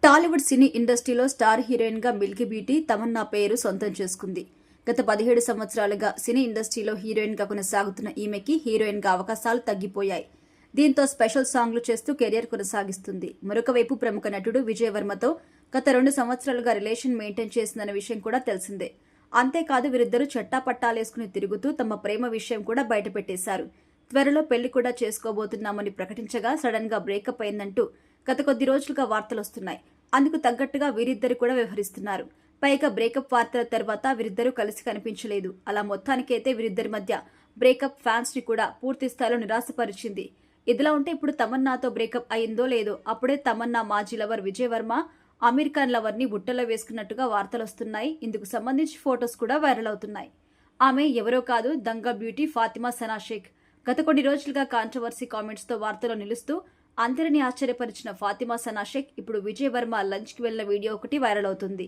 టాలీవుడ్ సినీ ఇండస్ట్రీలో star heroine గా Milky beauty Tamannaah పేరు సొంతం చేసుకుంది. గత 17 సంవత్సరాలుగా సినీ ఇండస్ట్రీలో హీరోయిన్ గా కొనసాగుతున్న ఈమెకి హీరోయిన్ గా అవకాశాలు తగ్గిపోయాయి. దీంతో స్పెషల్ సాంగ్లు చేస్తూ కెరియర్ కొనసాగిస్తుంది. మరొక వైపు ప్రముఖ నటుడు విజయ్ వర్మతో గత 2 సంవత్సరాలుగా రిలేషన్ మెయింటైన్ చేసిందన్న విషయం కూడా తెలిసిందే. అంతేకాదు వీరిద్దరూ చట్టాపట్టాలేసుకుని తిరుగుతూ తమ ప్రేమ విషయం కూడా బయటపెట్టేశారు. త్వరలో పెళ్లి కూడా చేసుకోబోతున్నామని ప్రకటించగా సడన్ గా బ్రేకప్ అయిందంటూ గత కొద్ది రోజులుగా వార్తలొస్తున్నాయి. అందుకు తగ్గట్టుగా వీరిద్దరు కూడా వ్యవహరిస్తున్నారు. పైగా బ్రేకప్ వార్తల తర్వాత వీరిద్దరూ కలిసి కనిపించలేదు. అలా మొత్తానికైతే వీరిద్దరి మధ్య బ్రేకప్ ఫ్యాన్స్ ని కూడా పూర్తి స్థాయిలో నిరాశపరిచింది. ఇదిలా ఉంటే ఇప్పుడు తమన్నాతో బ్రేకప్ అయిందో లేదో అప్పుడే తమన్నా మాజీ లవర్ విజయ్ వర్మ అమీర్ ఖాన్ లవర్ ని బుట్టలో వేసుకున్నట్టుగా వార్తలొస్తున్నాయి. ఇందుకు సంబంధించి ఫొటోస్ కూడా వైరల్ అవుతున్నాయి. ఆమె ఎవరో కాదు, దంగల్ బ్యూటీ ఫాతిమా సనా షేక్. గత కొన్ని రోజులుగా కాంట్రవర్సీ కామెంట్స్ తో వార్తలో నిలుస్తూ అందరినీ ఆశ్చర్యపరిచిన ఫాతిమా సనా షేక్ ఇప్పుడు విజయ్ వర్మ లంచ్ కి వెళ్లిన వీడియో ఒకటి వైరల్ అవుతుంది.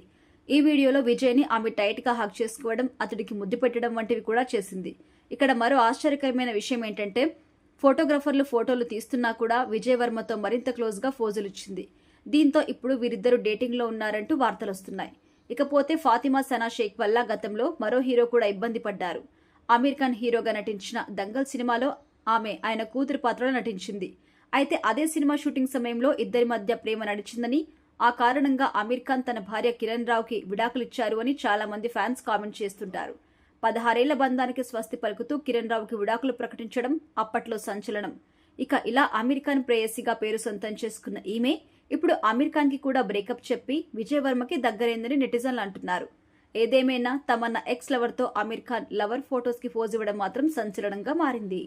ఈ వీడియోలో విజయ్ ని ఆమె టైట్ గా హగ్ చేసుకోవడం, అతడికి ముద్దు పెట్టడం వంటివి కూడా చేసింది. ఇక్కడ మరో ఆశ్చర్యకరమైన విషయం ఏంటంటే ఫోటోగ్రాఫర్లు ఫోటోలు తీస్తున్నా కూడా విజయ్ వర్మతో మరింత క్లోజ్ గా ఫోజులు ఇచ్చింది. దీంతో ఇప్పుడు వీరిద్దరూ డేటింగ్ లో ఉన్నారంటూ వార్తలొస్తున్నాయి. ఇకపోతే ఫాతిమా సనా షేక్ వల్ల గతంలో మరో హీరో కూడా ఇబ్బంది పడ్డారు. అమీర్ ఖాన్ హీరోగా నటించిన దంగల్ సినిమాలో ఆమె ఆయన కూతురు పాత్రలో నటించింది. అయితే అదే సినిమా షూటింగ్ సమయంలో ఇద్దరి మధ్య ప్రేమ నడిచిందని, ఆ కారణంగా అమీర్ ఖాన్ తన భార్య కిరణ్ రావుకి విడాకులిచ్చారు అని చాలా మంది ఫ్యాన్స్ కామెంట్ చేస్తుంటారు. 16 ఏళ్ల బంధానికి స్వస్తి పలుకుతూ కిరణ్ రావుకి విడాకులు ప్రకటించడం అప్పట్లో సంచలనం. ఇక ఇలా అమీర్ ఖాన్ ప్రేయసిగా పేరు సొంతం చేసుకున్న ఈమె ఇప్పుడు అమీర్ ఖాన్ కి కూడా బ్రేకప్ చెప్పి విజయ్ వర్మకి దగ్గరైందని నెటిజన్లు అంటున్నారు. ఏదేమైనా తమన్నా ఎక్స్ లవర్ తో అమీర్ ఖాన్ లవర్ ఫొటోస్ కి పోజ్ ఇవ్వడం మాత్రం సంచలనంగా మారింది.